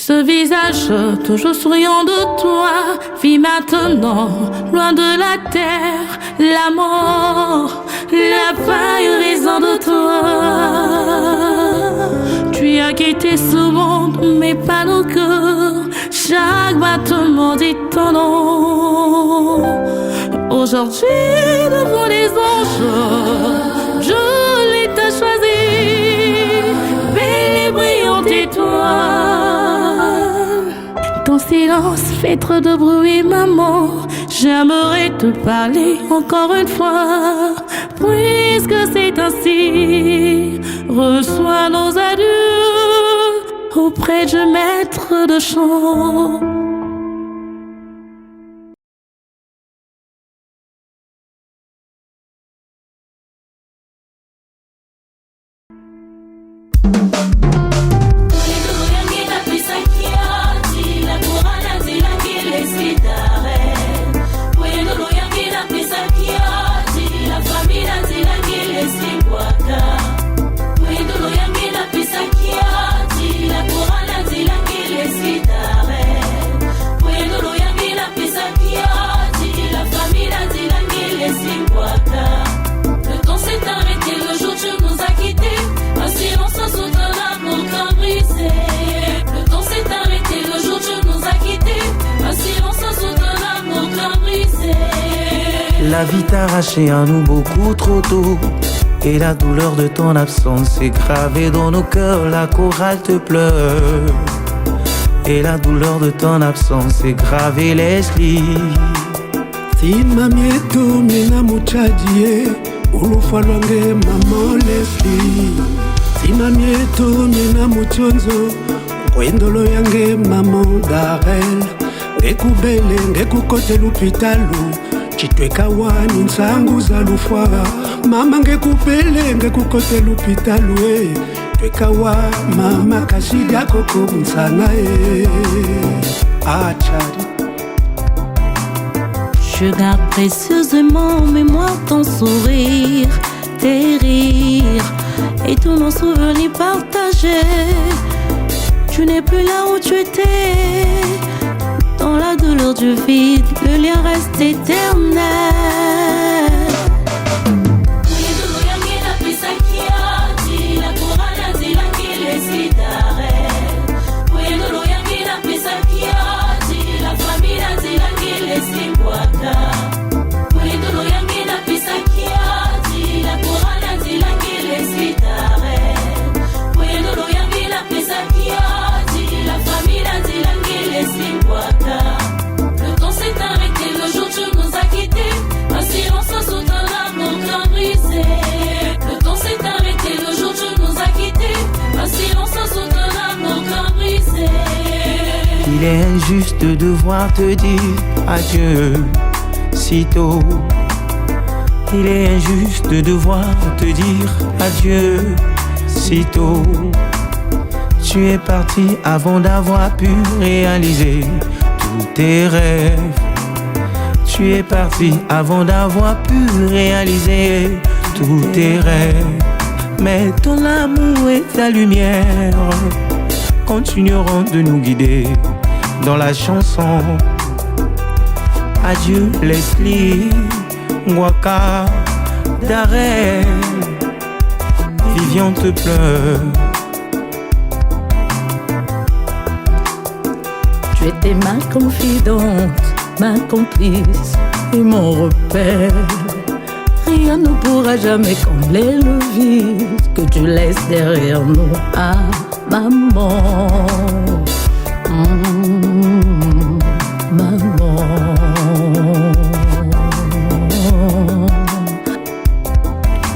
Ce visage toujours souriant de toi vit maintenant loin de la terre. La mort n'a pas eu raison de toi. Tu as quitté ce monde mais pas nos cœurs. Chaque battement dit ton nom. Aujourd'hui devant les anges, jolie t'as choisi, belle et brillante étoile. Ton silence fait trop de bruit, maman. J'aimerais te parler encore une fois. Puisque c'est ainsi, reçois nos adieux auprès du maître de chant. La vie t'a arraché à nous beaucoup trop tôt. Et la douleur de ton absence est gravée dans nos cœurs. La chorale te pleure. Et la douleur de ton absence est gravée, Leslie. Simamieto mina muchajie ulufalwange mama Leslie. Simamieto mina muchonzo kwendolo yange mama Darel. Ngekubele ngekukote lupitalu chitweka wani nsangu za lufwa. Mama ngekupele ngekukote lupitalu tweka wa mama kashida koko msana achari. Je garde précieusement en mémoire ton sourire, tes rires et tous nos souvenirs partagés. Tu n'es plus là où tu étais. Dans la douleur du vide, le lien reste éternel. Il est injuste de devoir te dire adieu si tôt. Il est injuste de devoir te dire adieu si tôt. Tu es parti avant d'avoir pu réaliser tous tes rêves. Tu es parti avant d'avoir pu réaliser tous tes rêves. Mais ton amour et ta lumière continueront de nous guider dans la chanson. Adieu Leslie, Ngwaka, Darel, Vivian te pleure. Tu étais ma confidente, ma complice et mon repère. Rien ne pourra jamais combler le vide que tu laisses derrière nous. Ah, maman, maman.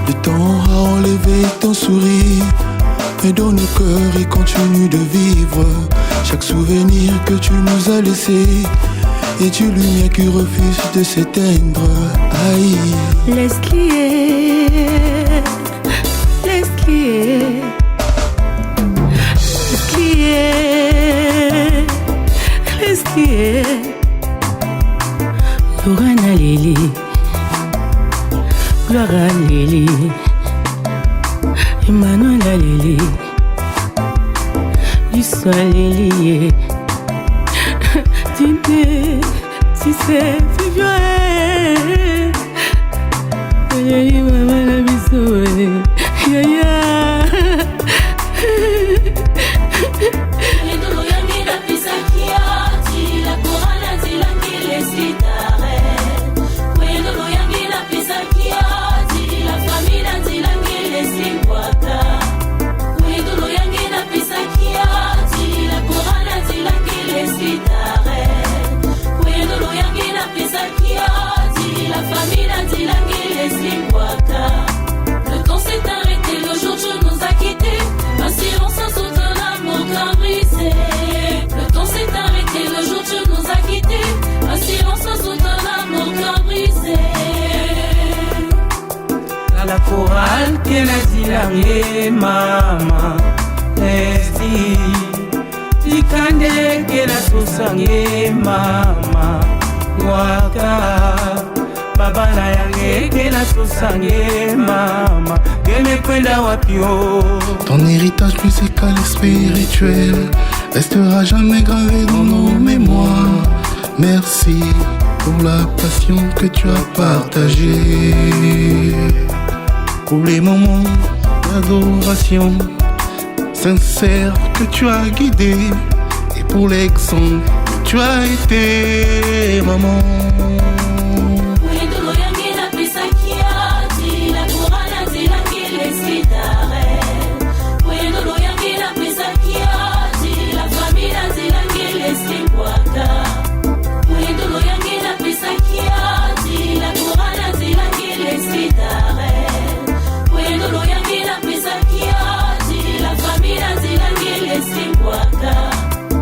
Le temps a enlevé ton sourire, mais dans nos cœurs il continue de vivre. Chaque souvenir que tu nous as laissé est une lumière qui refuse de s'éteindre. Aïe. Leslie, Leslie, Leslie, Lorena Lily, Gloria Lily, Emmanuel Lily, Lucie. sois lié. Tu sais, vivre. Maman la biso, le temps s'est arrêté, le jour tu nous as quittés. Un silence sans aucun amour qu'un brisé. Le temps s'est arrêté, le jour tu nous as quittés. Un silence sans aucun amour qu'un brisé. À la chorale que la dit mama Esti Dikande que la sosange mama Waka Baba na yange que la sosange mama Que me kwenda wapio. Ton héritage musical et spirituel restera jamais gravé dans nos mémoires. Merci pour la passion que tu as partagée, pour les moments d'adoration sincère que tu as guidé, et pour l'exemple que tu as été, maman.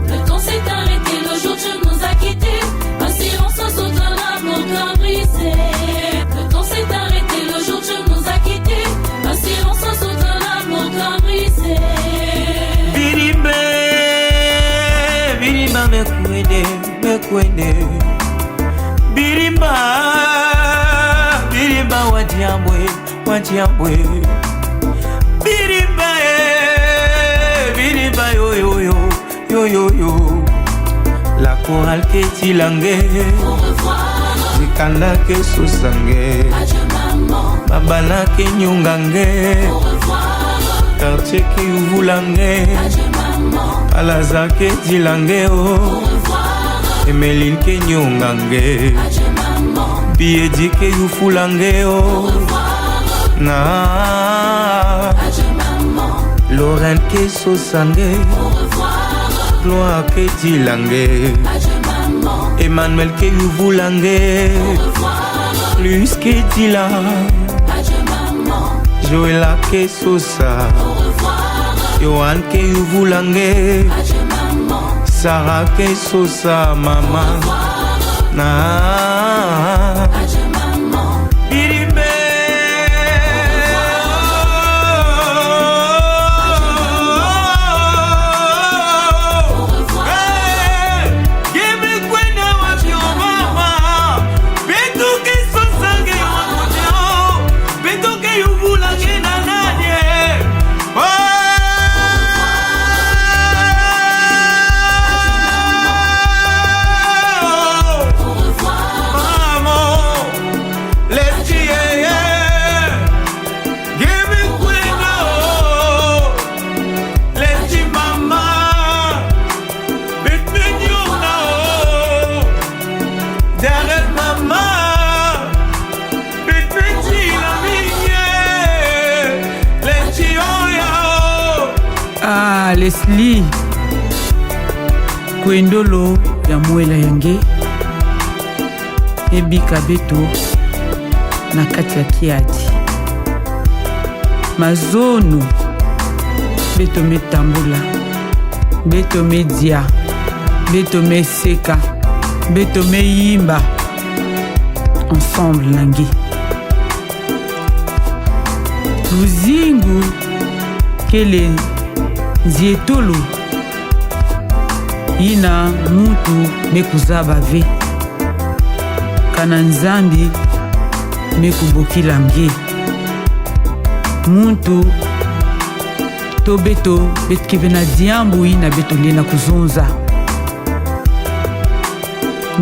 Le temps s'est arrêté, le jour tu nous as quittés. Un silence sans aucun amour qu'un brisé. Le temps s'est arrêté, le jour tu nous as quittés. Un silence sans aucun amour qu'un brisé. Birimba, birimba me kwende. Birimba, birimba wadiambwe. Birimba, birimba yo. La chorale que tilangue. Au revoir. Zikanda que sosange. Adieu maman. Babana que nyungange. Au revoir. Quartier que uvulange. Adieu maman. Alaza que tilange. Au revoir. Emeline que nyungange. Adieu maman. Biedi que ufulange. Au revoir. Na. Adieu maman. Lorraine que sosange. Au revoir. Gloire que tilange. Adieu maman. Emmanuel que uvulange. Au revoir. Plus que tila. Adieu maman. Joëla que sosa. Au revoir. Johan que uvulange. Adieu maman. Sarah que sosa mama. Au revoir. Na. Adieu maman. Birimbe. Au revoir. Give kwenda wapio mama. Beto que sosange wakoteo. Beto que uvulange na nadie. Au revoir. Maman, let's give me kwenda. Let's mama. Betmenyona. Derrière mama. Betmenyila minye. Let's oya. Ah, Leslie Kwendolo ya mwela yange ebika beto na kati ya kiadi mazono beto metambola beto media beto meseka beto meyimba ensemble nangi luzingu kele nzietolo yina mutu mekuzaba ve kana nzambi mekubokila nge muntu to beto keve na diambu ina beto lie na kuzunza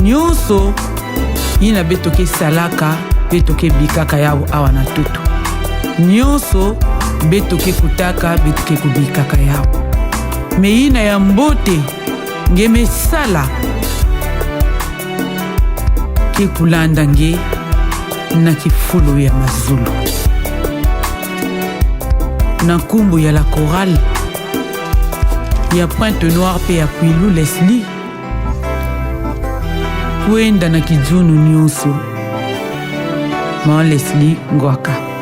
nyonso ina beto ke salaka beto ke bikaka yabo awa na tutu nyonso beto ke kutaka beto ke kubikaka yabo me ina ya mbote nge mesala ke kulanda nge na kifulu ya mazulu na nkumbu ya la chorale ya Pointe Noire pe ya Kwilu Leslie kwenda na kijunu nyonso ma Leslie Ngwaka.